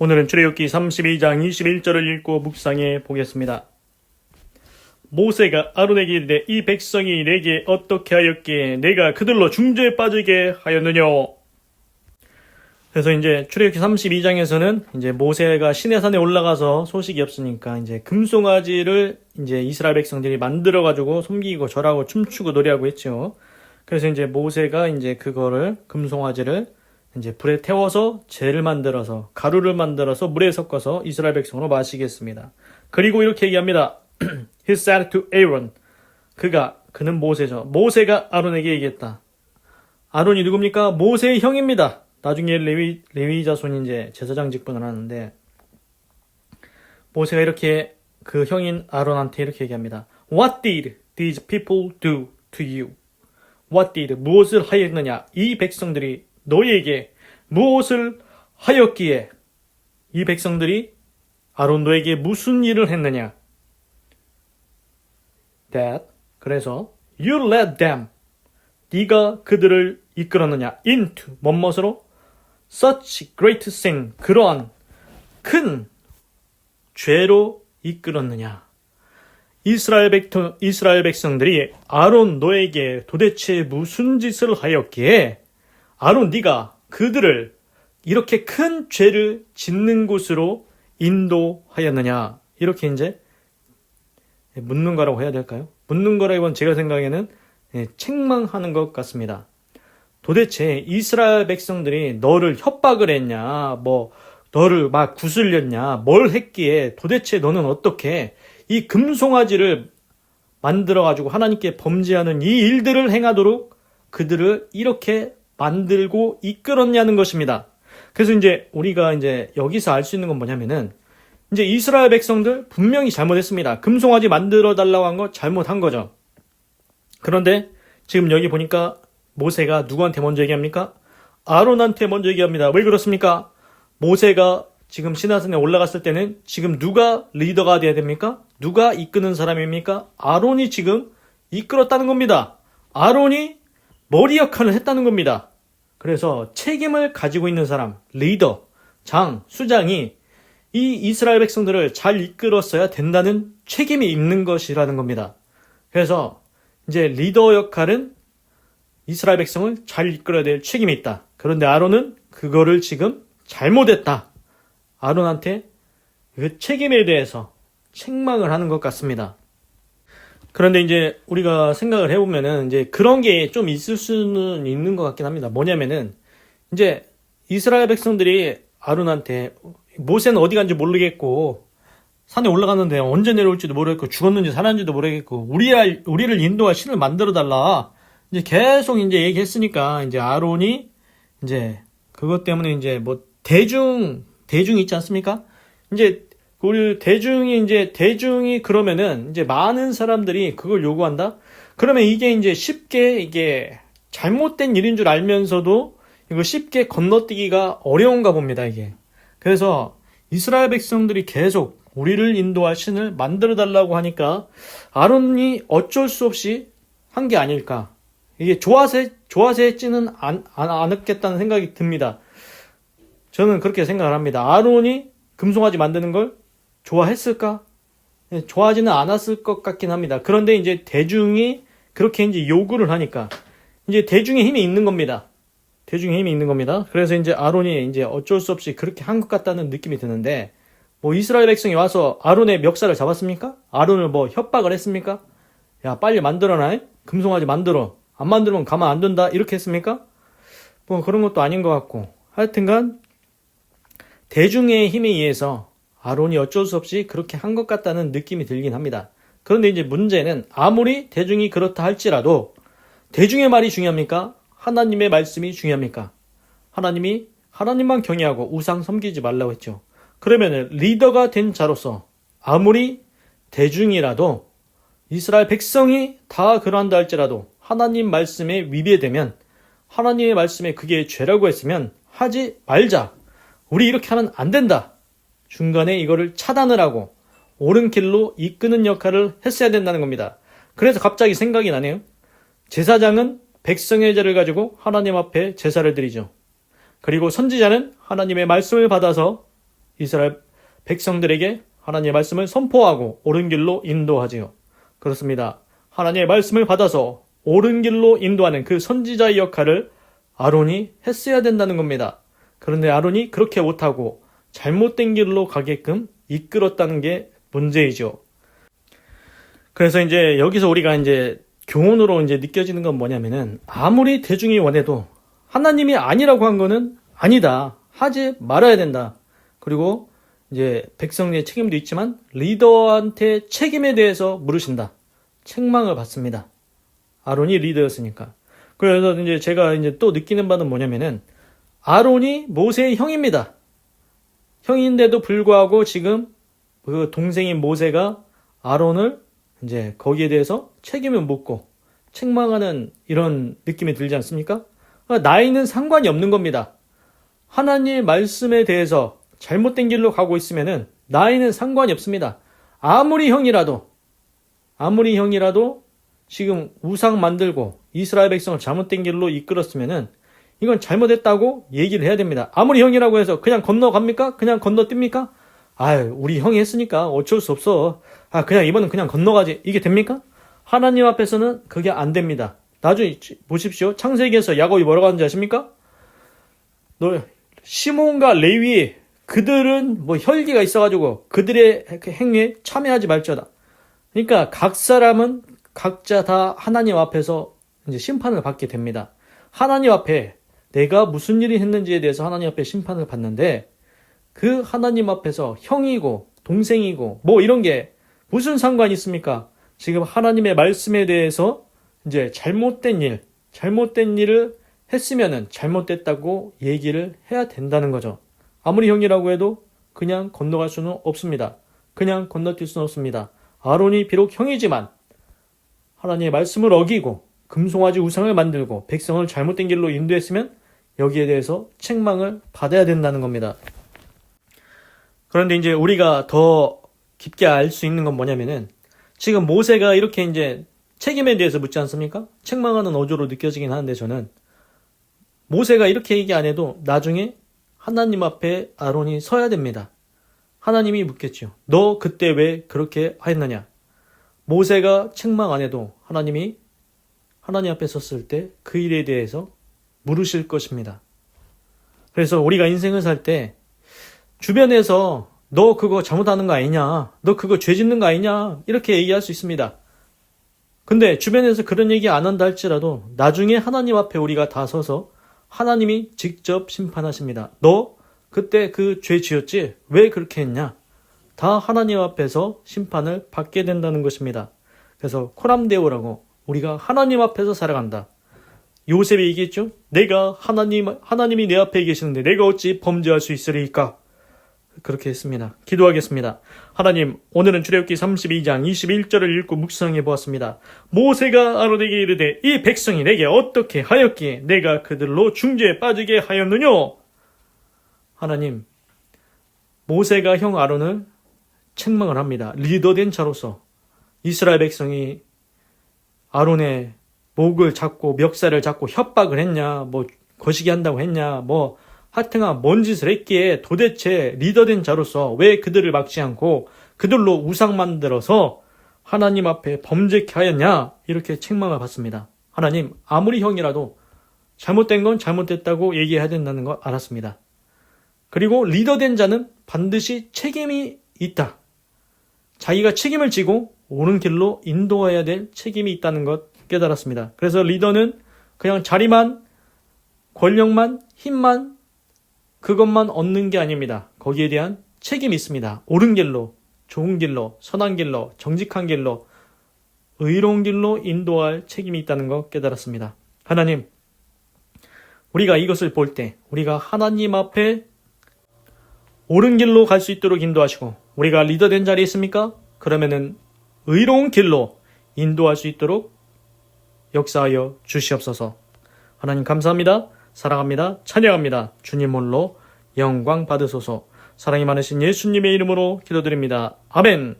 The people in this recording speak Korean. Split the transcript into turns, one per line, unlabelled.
오늘은 출애굽기 32장 21절을 읽고 묵상해 보겠습니다. 모세가 아론에게 이르되 이 백성이 내게 어떻게 하였기에 내가 그들로 중죄에 빠지게 하였느냐. 그래서 이제 출애굽기 32장에서는 이제 모세가 시내산에 올라가서 소식이 없으니까 이제 금송아지를 이제 이스라엘 백성들이 만들어 가지고 섬기고 절하고 춤추고 노래하고 했죠. 그래서 이제 모세가 이제 그거를 금송아지를 이제 불에 태워서 재를 만들어서 가루를 만들어서 물에 섞어서 이스라엘 백성으로 마시겠습니다. 그리고 이렇게 얘기합니다. He said to Aaron. 그는 모세죠. 모세가 아론에게 얘기했다. 아론이 누굽니까? 모세의 형입니다. 나중에 레위 자손이 이제 제사장 직분을 하는데 모세가 이렇게 그 형인 아론한테 이렇게 얘기합니다. What did these people do to you? What did 무엇을 하였느냐? 이 백성들이 너희에게 무엇을 하였기에 이 백성들이 아론 너에게 무슨 일을 했느냐? That 그래서 you led them 네가 그들을 이끌었느냐? into 뭐뭇으로? such great sin 그러한 큰 죄로 이끌었느냐? 이스라엘 백성들이 아론 너에게 도대체 무슨 짓을 하였기에 아론 네가 그들을 이렇게 큰 죄를 짓는 곳으로 인도하였느냐? 이렇게 이제 묻는 거라고 해야 될까요? 묻는 거라기보다는 제가 생각에는 책망하는 것 같습니다. 도대체 이스라엘 백성들이 너를 협박을 했냐? 너를 막 구슬렸냐? 뭘 했기에 도대체 너는 어떻게 이 금송아지를 만들어가지고 하나님께 범죄하는 이 일들을 행하도록 그들을 이렇게 만들고 이끌었냐는 것입니다. 그래서 이제 우리가 이제 여기서 알 수 있는 건 뭐냐면은 이제 이스라엘 백성들 분명히 잘못했습니다. 금송아지 만들어 달라고 한 거 잘못한 거죠. 그런데 지금 여기 보니까 모세가 누구한테 먼저 얘기합니까? 아론한테 먼저 얘기합니다. 왜 그렇습니까? 모세가 지금 시내산에 올라갔을 때는 지금 누가 리더가 돼야 됩니까? 누가 이끄는 사람입니까? 아론이 지금 이끌었다는 겁니다. 아론이 머리 역할을 했다는 겁니다. 그래서 책임을 가지고 있는 사람, 리더, 수장이 이 이스라엘 백성들을 잘 이끌었어야 된다는 책임이 있는 것이라는 겁니다. 그래서 이제 리더 역할은 이스라엘 백성을 잘 이끌어야 될 책임이 있다. 그런데 아론은 그거를 지금 잘못했다. 아론한테 그 책임에 대해서 책망을 하는 것 같습니다. 그런데 이제 우리가 생각을 해보면은 이제 그런 게 좀 있을 수는 있는 것 같긴 합니다. 뭐냐면은 이제 이스라엘 백성들이 아론한테 모세는 어디 간지 모르겠고 산에 올라갔는데 언제 내려올지도 모르겠고 죽었는지 살았는지도 모르겠고 우리를 인도할 신을 만들어 달라. 이제 계속 이제 얘기했으니까 이제 아론이 이제 그것 때문에 이제 대중이 있지 않습니까? 이제 우리 대중이 그러면은 이제 많은 사람들이 그걸 요구한다? 그러면 이게 이제 쉽게 이게 잘못된 일인 줄 알면서도 이거 쉽게 건너뛰기가 어려운가 봅니다, 이게. 그래서 이스라엘 백성들이 계속 우리를 인도할 신을 만들어 달라고 하니까 아론이 어쩔 수 없이 한 게 아닐까. 이게 좋아서 했지는 않았겠다는 생각이 듭니다. 저는 그렇게 생각을 합니다. 아론이 금송아지 만드는 걸 좋아했을까? 좋아하지는 않았을 것 같긴 합니다. 그런데 이제 대중이 그렇게 이제 요구를 하니까 이제 대중의 힘이 있는 겁니다. 대중의 힘이 있는 겁니다. 그래서 이제 아론이 이제 어쩔 수 없이 그렇게 한 것 같다는 느낌이 드는데 이스라엘 백성이 와서 아론의 멱살을 잡았습니까? 아론을 협박을 했습니까? 야, 빨리 만들어놔. 금송아지 만들어. 안 만들면 가만 안 둔다. 이렇게 했습니까? 그런 것도 아닌 것 같고. 하여튼간 대중의 힘에 의해서 아론이 어쩔 수 없이 그렇게 한 것 같다는 느낌이 들긴 합니다. 그런데 이제 문제는 아무리 대중이 그렇다 할지라도 대중의 말이 중요합니까? 하나님의 말씀이 중요합니까? 하나님만 경외하고 우상 섬기지 말라고 했죠. 그러면은 리더가 된 자로서 아무리 대중이라도 이스라엘 백성이 다 그러한다 할지라도 하나님 말씀에 위배되면 하나님의 말씀에 그게 죄라고 했으면 하지 말자. 우리 이렇게 하면 안 된다. 중간에 이거를 차단을 하고 옳은 길로 이끄는 역할을 했어야 된다는 겁니다. 그래서 갑자기 생각이 나네요. 제사장은 백성의 죄를 가지고 하나님 앞에 제사를 드리죠. 그리고 선지자는 하나님의 말씀을 받아서 이스라엘 백성들에게 하나님의 말씀을 선포하고 옳은 길로 인도하지요. 그렇습니다. 하나님의 말씀을 받아서 옳은 길로 인도하는 그 선지자의 역할을 아론이 했어야 된다는 겁니다. 그런데 아론이 그렇게 못하고 잘못된 길로 가게끔 이끌었다는 게 문제이죠. 그래서 이제 여기서 우리가 이제 교훈으로 이제 느껴지는 건 뭐냐면은 아무리 대중이 원해도 하나님이 아니라고 한 거는 아니다. 하지 말아야 된다. 그리고 이제 백성의 책임도 있지만 리더한테 책임에 대해서 물으신다. 책망을 받습니다. 아론이 리더였으니까. 그래서 이제 제가 이제 또 느끼는 바는 뭐냐면은 아론이 모세의 형입니다. 형인데도 불구하고 지금 그 동생인 모세가 아론을 이제 거기에 대해서 책임을 묻고 책망하는 이런 느낌이 들지 않습니까? 나이는 상관이 없는 겁니다. 하나님의 말씀에 대해서 잘못된 길로 가고 있으면은 나이는 상관이 없습니다. 아무리 형이라도 지금 우상 만들고 이스라엘 백성을 잘못된 길로 이끌었으면은 이건 잘못했다고 얘기를 해야 됩니다. 아무리 형이라고 해서 그냥 건너갑니까? 그냥 건너뜁니까? 아유, 우리 형이 했으니까 어쩔 수 없어. 그냥 이번엔 그냥 건너가지. 이게 됩니까? 하나님 앞에서는 그게 안 됩니다. 나중에 보십시오. 창세기에서 야곱이 뭐라고 하는지 아십니까? 시몬과 레위 그들은 뭐 혈기가 있어가지고 그들의 행위에 참여하지 말지어다. 그러니까 각 사람은 각자 다 하나님 앞에서 이제 심판을 받게 됩니다. 하나님 앞에 내가 무슨 일이 했는지에 대해서 하나님 앞에 심판을 받는데 그 하나님 앞에서 형이고 동생이고 뭐 이런 게 무슨 상관이 있습니까? 지금 하나님의 말씀에 대해서 이제 잘못된 일을 했으면은 잘못됐다고 얘기를 해야 된다는 거죠. 아무리 형이라고 해도 그냥 건너갈 수는 없습니다. 그냥 건너뛸 수는 없습니다. 아론이 비록 형이지만 하나님의 말씀을 어기고 금송아지 우상을 만들고 백성을 잘못된 길로 인도했으면 여기에 대해서 책망을 받아야 된다는 겁니다. 그런데 이제 우리가 더 깊게 알 수 있는 건 뭐냐면은 지금 모세가 이렇게 이제 책임에 대해서 묻지 않습니까? 책망하는 어조로 느껴지긴 하는데 저는 모세가 이렇게 얘기 안 해도 나중에 하나님 앞에 아론이 서야 됩니다. 하나님이 묻겠죠. 너 그때 왜 그렇게 했느냐? 모세가 책망 안 해도 하나님이 하나님 앞에 섰을 때 그 일에 대해서 물으실 것입니다. 그래서 우리가 인생을 살 때 주변에서 너 그거 잘못하는 거 아니냐? 너 그거 죄 짓는 거 아니냐? 이렇게 얘기할 수 있습니다. 근데 주변에서 그런 얘기 안 한다 할지라도 나중에 하나님 앞에 우리가 다 서서 하나님이 직접 심판하십니다. 너 그때 그 죄 지었지? 왜 그렇게 했냐? 다 하나님 앞에서 심판을 받게 된다는 것입니다. 그래서 코람데오라고 우리가 하나님 앞에서 살아간다. 요셉이 얘기했죠? 내가 하나님이 내 앞에 계시는데 내가 어찌 범죄할 수 있으리까? 그렇게 했습니다. 기도하겠습니다. 하나님, 오늘은 출애굽기 32장 21절을 읽고 묵상해 보았습니다. 모세가 아론에게 이르되 이 백성이 내게 어떻게 하였기에 내가 그들로 중죄에 빠지게 하였느냐? 하나님, 모세가 형 아론을 책망을 합니다. 리더된 자로서 이스라엘 백성이 아론의 목을 잡고 멱살을 잡고 협박을 했냐, 뭐 거시기 한다고 했냐, 뭐 하여튼간 뭔 짓을 했기에 도대체 리더된 자로서 왜 그들을 막지 않고 그들로 우상 만들어서 하나님 앞에 범죄케 하였냐, 이렇게 책망을 받습니다. 하나님, 아무리 형이라도 잘못된 건 잘못됐다고 얘기해야 된다는 걸 알았습니다. 그리고 리더된 자는 반드시 책임이 있다. 자기가 책임을 지고 옳은 길로 인도해야 될 책임이 있다는 것 깨달았습니다. 그래서 리더는 그냥 자리만, 권력만, 힘만, 그것만 얻는 게 아닙니다. 거기에 대한 책임이 있습니다. 옳은 길로, 좋은 길로, 선한 길로, 정직한 길로, 의로운 길로 인도할 책임이 있다는 것 깨달았습니다. 하나님, 우리가 이것을 볼 때 우리가 하나님 앞에 옳은 길로 갈 수 있도록 인도하시고, 우리가 리더된 자리에 있습니까? 그러면은 의로운 길로 인도할 수 있도록 역사하여 주시옵소서. 하나님 감사합니다. 사랑합니다. 찬양합니다. 주님 홀로 영광 받으소서. 사랑이 많으신 예수님의 이름으로 기도드립니다. 아멘.